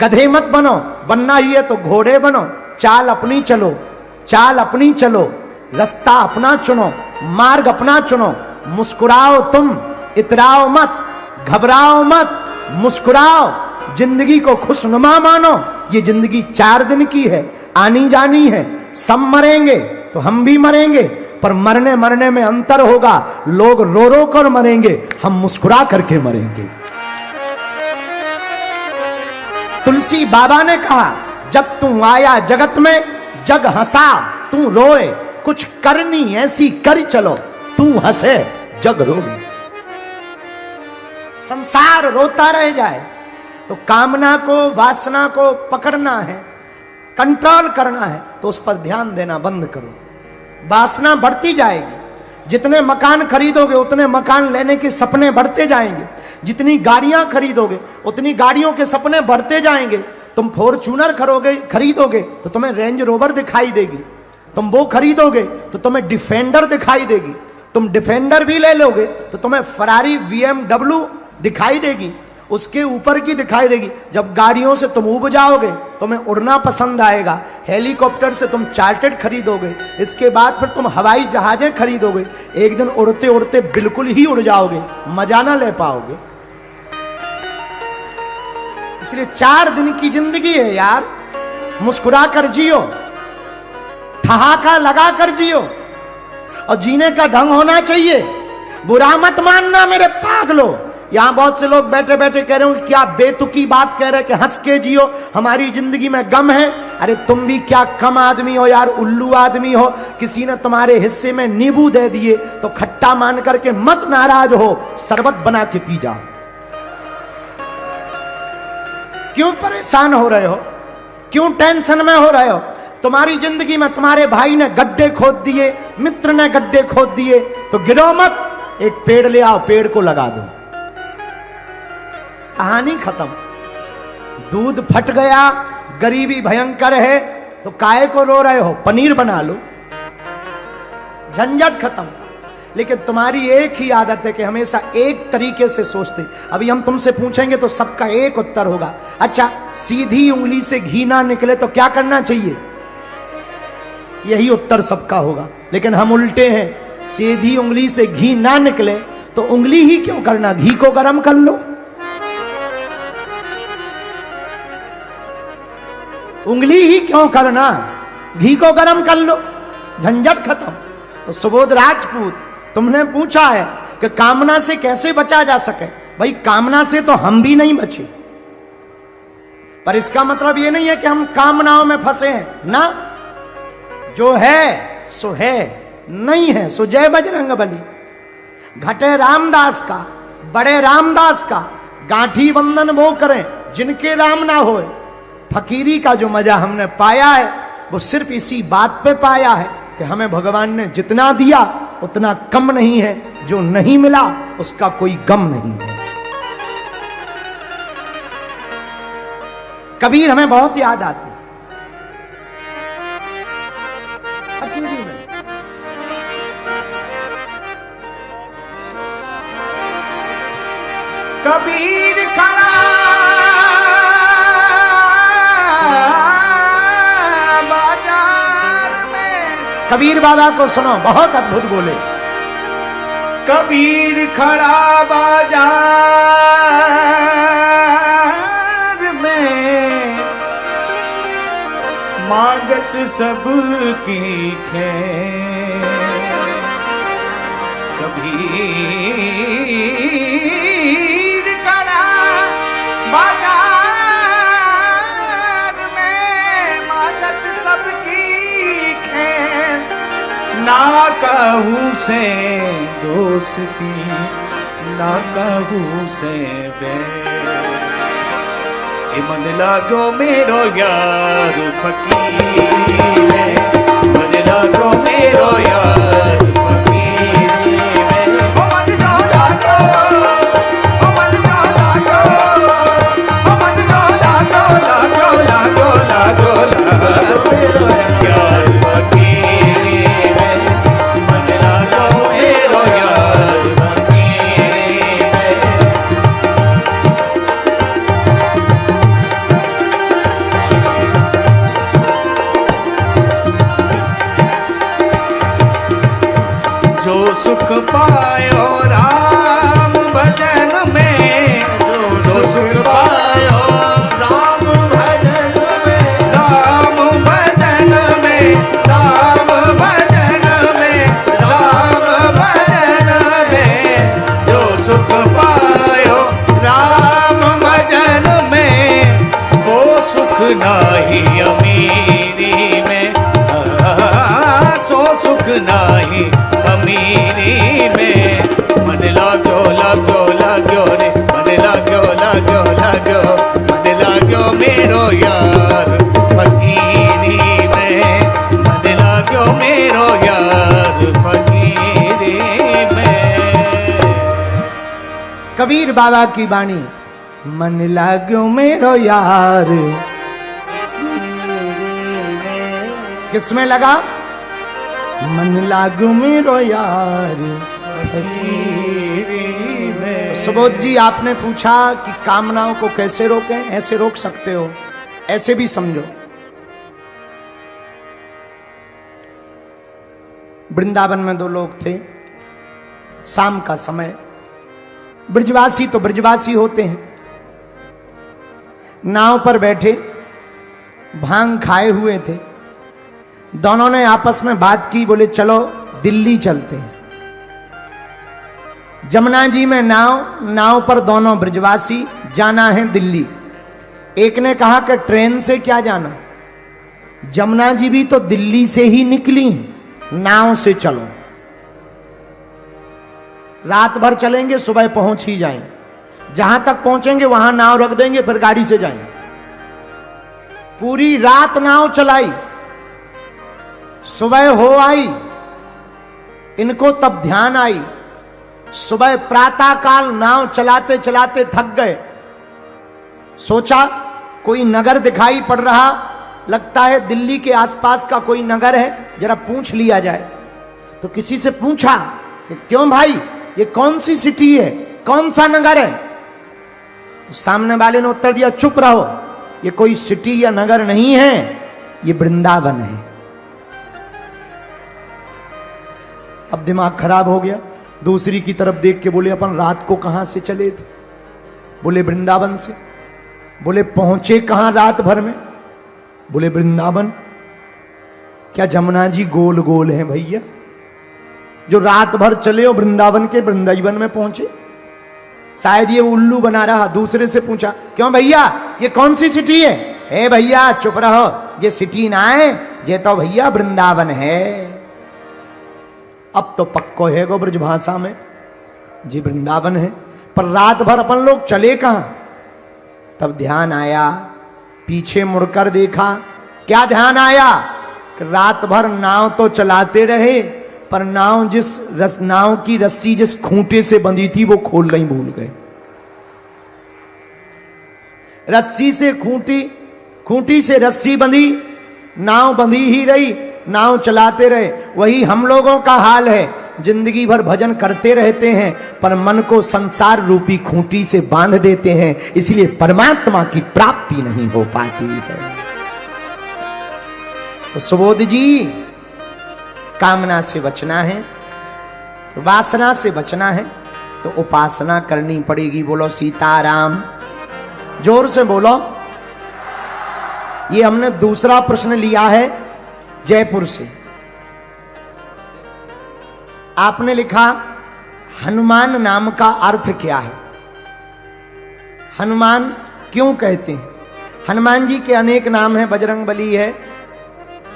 गधे मत बनो, बनना ही है तो घोड़े बनो। चाल अपनी चलो, चाल अपनी चलो, रास्ता अपना चुनो, मार्ग अपना चुनो। मुस्कुराओ तुम, इतराओ मत, घबराओ मत, मुस्कुराओ। जिंदगी को खुशनुमा मानो। ये जिंदगी 4 दिन की है, आनी जानी है। सब मरेंगे तो हम भी मरेंगे, पर मरने मरने में अंतर होगा। लोग रो रो कर मरेंगे, हम मुस्कुरा करके मरेंगे। तुलसी बाबा ने कहा, जब तू आया जगत में, जग हंसा तू रोए। कुछ करनी ऐसी कर चलो, तू हंसे जग रोए। संसार रोता रह जाए तो कामना को, वासना को पकड़ना है, कंट्रोल करना है, तो उस पर ध्यान देना बंद करो। वासना बढ़ती जाएगी। जितने मकान खरीदोगे उतने मकान लेने के सपने बढ़ते जाएंगे। जितनी गाड़ियां खरीदोगे उतनी गाड़ियों के सपने बढ़ते जाएंगे। तुम फॉर्च्यूनर खरीदोगे तो तुम्हें रेंज रोवर दिखाई देगी। तुम वो खरीदोगे तो तुम्हें डिफेंडर दिखाई देगी। तुम डिफेंडर भी ले लोगे तो तुम्हें फरारी BMW दिखाई देगी, उसके ऊपर की दिखाई देगी। जब गाड़ियों से तुम उब जाओगे, तुम्हें उड़ना पसंद आएगा। हेलीकॉप्टर से तुम चार्टर्ड खरीदोगे, इसके बाद फिर तुम हवाई जहाजें खरीदोगे। एक दिन उड़ते उड़ते बिल्कुल ही उड़ जाओगे, मजा ना ले पाओगे। इसलिए 4 दिन की जिंदगी है यार, मुस्कुरा कर जियो, ठहाका लगा कर जियो। और जीने का ढंग होना चाहिए। बुरा मत मानना मेरे पागलो। यहां बहुत से लोग बैठे बैठे कह रहे हो क्या बेतुकी बात कह रहे कि हंस के जियो, हमारी जिंदगी में गम है। अरे तुम भी क्या कम आदमी हो यार, उल्लू आदमी हो। किसी ने तुम्हारे हिस्से में नींबू दे दिए तो खट्टा मान करके मत नाराज हो, शरबत बना के पी जाओ। क्यों परेशान हो रहे हो, क्यों टेंशन में हो रहे हो? तुम्हारी जिंदगी में तुम्हारे भाई ने गड्ढे खोद दिए, मित्र ने गड्ढे खोद दिए, तो गिरो मत, एक पेड़ ले आओ, पेड़ को लगा दो, कहानी खत्म। दूध फट गया, गरीबी भयंकर है, तो काहे को रो रहे हो? पनीर बना लो, झंझट खत्म। लेकिन तुम्हारी एक ही आदत है कि हमेशा एक तरीके से सोचते। अभी हम तुमसे पूछेंगे तो सबका एक उत्तर होगा। अच्छा, सीधी उंगली से घी ना निकले तो क्या करना चाहिए? यही उत्तर सबका होगा। लेकिन हम उल्टे हैं, सीधी उंगली से घी ना निकले तो उंगली ही क्यों करना, घी को गर्म कर लो। उंगली ही क्यों करना, घी को गर्म कर लो, झंझट खत्म। तो सुबोध राजपूत, तुमने पूछा है कि कामना से कैसे बचा जा सके। भाई कामना से तो हम भी नहीं बचे, पर इसका मतलब ये नहीं है कि हम कामनाओं में फंसे हैं ना। जो है सो है, नहीं है सो जय बजरंग बली। घटे रामदास का, बड़े रामदास का, गांठी वंदन वो करें जिनके राम ना होए। फकीरी का जो मजा हमने पाया है वो सिर्फ इसी बात पे पाया है कि हमें भगवान ने जितना दिया उतना कम नहीं है, जो नहीं मिला उसका कोई गम नहीं है। कबीर हमें बहुत याद आती। कबीर खड़ा बाजार में, कबीर बाबा को सुनो, बहुत अद्भुत बोले। कबीर खड़ा बाजार में, मांगत सबकी खैर। कबीर बाजार में, मांगत सबकी खैर। ना कहूँ से दोस्ती, ना कहूँ से बैर। मन लागो मेरो यार फकीर, मन लागो मेरो यार फकीर। सुख पायो राम भजन में, जो सुख पायो राम भजन में, राम भजन में, राम भजन में, राम भजन में, जो सुख पायो राम भजन में, वो सुख नाही अमीरी में, सो सुख नाही अमीरी में। मन लागो लागो लागो रे, मन लागो लागो लागो, मन लागो मेरो यार फकीरी में, मन लागो मेरो यार फकीरी में। कबीर बाबा की वाणी, मन लाग्यो मेरो यार। किसमें लगा? मन लागो मेरो यार फकीरी में। सुबोध जी, आपने पूछा कि कामनाओं को कैसे रोकें? ऐसे रोक सकते हो, ऐसे भी समझो। वृंदावन में दो लोग थे, शाम का समय। ब्रजवासी तो ब्रजवासी होते हैं, नाव पर बैठे भांग खाए हुए थे। दोनों ने आपस में बात की, बोले चलो दिल्ली चलते हैं। जमुना जी में नाव पर दोनों ब्रजवासी, जाना है दिल्ली। एक ने कहा कि ट्रेन से क्या जाना, जमुना जी भी तो दिल्ली से ही निकली, नाव से चलो। रात भर चलेंगे, सुबह पहुंच ही जाएंगे। जहां तक पहुंचेंगे वहां नाव रख देंगे, फिर गाड़ी से जाएंगे। पूरी रात नाव चलाई, सुबह हो आई। इनको तब ध्यान आई, सुबह प्रातः काल नाव चलाते चलाते थक गए। सोचा कोई नगर दिखाई पड़ रहा, लगता है दिल्ली के आसपास का कोई नगर है, जरा पूछ लिया जाए। तो किसी से पूछा कि क्यों भाई, ये कौन सी सिटी है, कौन सा नगर है? तो सामने वाले ने उत्तर दिया, चुप रहो, ये कोई सिटी या नगर नहीं है, ये वृंदावन है। अब दिमाग खराब हो गया। दूसरी की तरफ देख के बोले, अपन रात को कहां से चले थे? बोले वृंदावन से। बोले पहुंचे कहां रात भर में? बोले वृंदावन। क्या जमुना जी गोल गोल हैं भैया? जो रात भर चले और वृंदावन के वृंदावन में पहुंचे। शायद ये उल्लू बना रहा। दूसरे से पूछा, क्यों भैया ये कौन सी सिटी है? ए भैया चुप रहो, ये सिटी ना है, ये तो भैया वृंदावन है। अब तो पक्को है गो ब्रज भाषा में, जी वृंदावन है। पर रात भर अपन लोग चले कहां? तब ध्यान आया, पीछे मुड़कर देखा। क्या ध्यान आया? कि रात भर नाव तो चलाते रहे, पर नाव की रस्सी जिस खूंटे से बंधी थी वो खोलना ही भूल गए। रस्सी से खूंटी से रस्सी बंधी, नाव बंधी ही रही, नाव चलाते रहे। वही हम लोगों का हाल है, जिंदगी भर भजन करते रहते हैं, पर मन को संसार रूपी खूंटी से बांध देते हैं, इसलिए परमात्मा की प्राप्ति नहीं हो पाती है। तो सुबोध जी, कामना से बचना है, वासना से बचना है, तो उपासना करनी पड़ेगी। बोलो सीताराम, जोर से बोलो। ये हमने दूसरा प्रश्न लिया है जयपुर से। आपने लिखा, हनुमान नाम का अर्थ क्या है? हनुमान क्यों कहते हैं? हनुमान जी के अनेक नाम हैं, बजरंगबली है,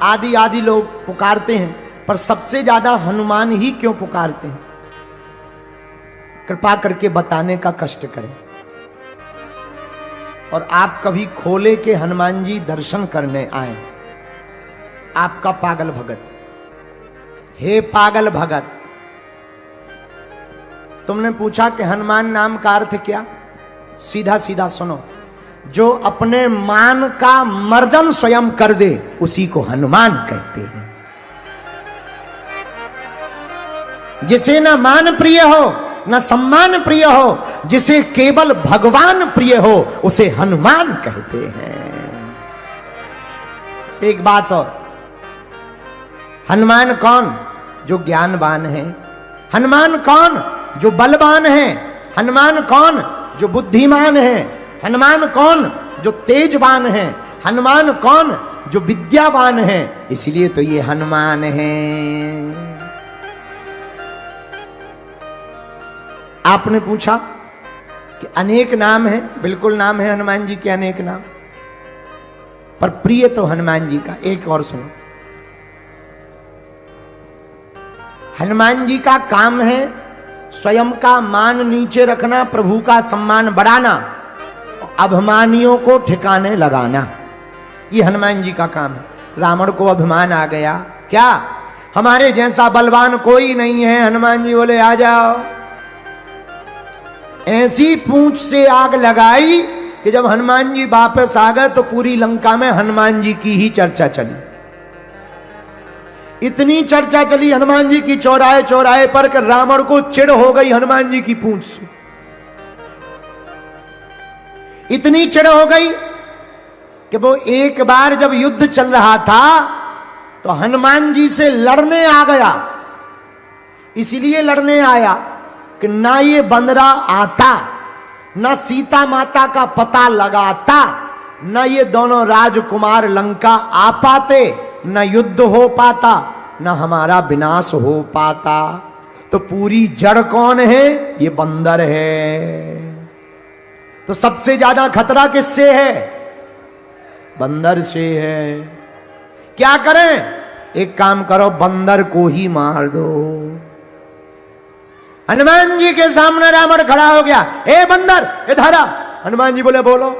आदि आदि लोग पुकारते हैं, पर सबसे ज्यादा हनुमान ही क्यों पुकारते हैं? कृपा करके बताने का कष्ट करें। और आप कभी खोले के हनुमान जी दर्शन करने आए। आपका पागल भगत, हे पागल भगत, तुमने पूछा कि हनुमान नाम का अर्थ क्या? सीधा सीधा सुनो, जो अपने मान का मर्दन स्वयं कर दे उसी को हनुमान कहते हैं। जिसे न मान प्रिय हो न सम्मान प्रिय हो, जिसे केवल भगवान प्रिय हो, उसे हनुमान कहते हैं। एक बात और, हनुमान कौन? जो ज्ञानवान है। हनुमान कौन? जो बलवान है। हनुमान कौन? जो बुद्धिमान है। हनुमान कौन? जो तेजवान है। हनुमान कौन? जो विद्यावान है। इसलिए तो ये हनुमान है। आपने पूछा कि अनेक नाम है, बिल्कुल नाम है हनुमान जी के अनेक नाम, पर प्रिय तो हनुमान जी का। एक और सुनो, हनुमान जी का काम है स्वयं का मान नीचे रखना, प्रभु का सम्मान बढ़ाना, अभिमानियों को ठिकाने लगाना। ये हनुमान जी का काम है। रावण को अभिमान आ गया, क्या हमारे जैसा बलवान कोई नहीं है? हनुमान जी बोले आ जाओ। ऐसी पूंछ से आग लगाई कि जब हनुमान जी वापस आ गए तो पूरी लंका में हनुमान जी की ही चर्चा चली। इतनी चर्चा चली हनुमान जी की चौराहे चौराहे पर कि रावण को चिढ़ हो गई हनुमान जी की पूंछ से। इतनी चिढ़ हो गई कि वो एक बार जब युद्ध चल रहा था तो हनुमान जी से लड़ने आ गया। इसलिए लड़ने आया कि ना ये बंदरा आता, ना सीता माता का पता लगाता, ना ये दोनों राजकुमार लंका आ पाते, न युद्ध हो पाता, न हमारा विनाश हो पाता। तो पूरी जड़ कौन है? ये बंदर है। तो सबसे ज्यादा खतरा किससे है? बंदर से है। क्या करें? एक काम करो, बंदर को ही मार दो। हनुमान जी के सामने रावण खड़ा हो गया, ए बंदर इधर आ। हनुमान जी बोले बोलो।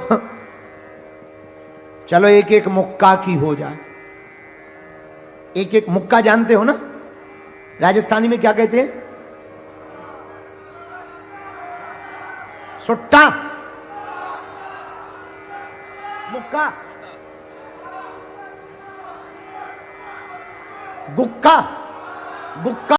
चलो एक एक मुक्का की हो जाए। एक एक मुक्का जानते हो ना? राजस्थानी में क्या कहते हैं? सुट्टा, मुक्का, गुक्का। गुक्का